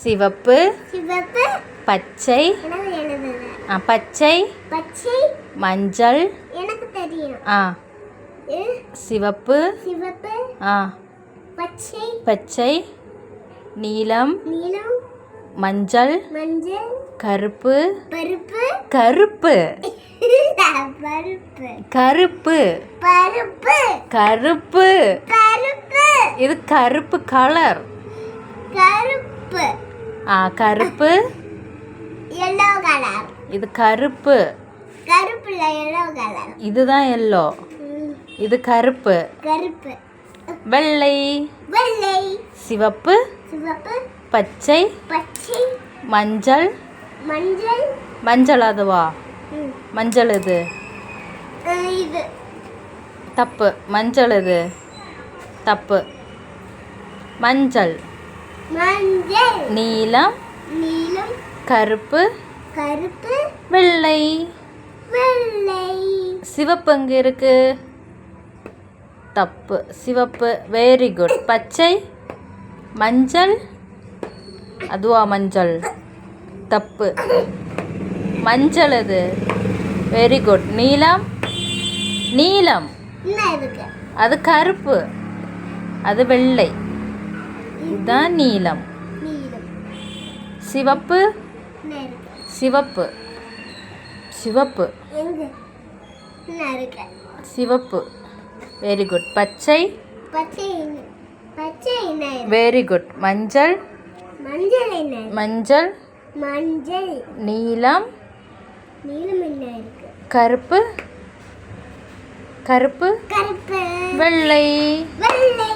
சிவப்பு சிவப்பு பச்சை பச்சை பச்சை மஞ்சள் எனக்கு தெரியும் சிவப்பு சிவப்பு பச்சை பச்சை நீலம் நீலம் மஞ்சள் மஞ்சள் கருப்பு பருப்பு கருப்பு பருப்பு கருப்பு பருப்பு கருப்பு பருப்பு இது கருப்பு கலர் கருப்பு கருப்பு yellow கலர் இது கருப்பு கருப்புல yellow கலர் இதுதான் எல்லோ இது கருப்பு கருப்பு வெள்ளை வெள்ளை சிவப்பு சிவப்பு பச்சை பச்சை மஞ்சள் மஞ்சள் மஞ்சள் அதுவா மஞ்சள் இது இது தப்பு மஞ்சள் இது தப்பு மஞ்சள் மஞ்சள் நீலம் நீலம் கருப்பு கருப்பு வெள்ளை வெள்ளை சிவப்பு எங்கே இருக்கு தப்பு சிவப்பு வெரி குட் பச்சை மஞ்சள் அதுவா மஞ்சள் தப்பு மஞ்சள் அது வெரி குட் நீலம் நீலம் அது கருப்பு அது வெள்ளை இதுதான் நீலம் சிவப்பு சிவப்பு சிவப்பு சிவப்பு வெரி குட் பச்சை வெரி குட் மஞ்சள் மஞ்சள் மஞ்சள் நீலம் நீலம் என்ன இருக்கு கருப்பு கருப்பு கருப்பு வெள்ளை வெள்ளை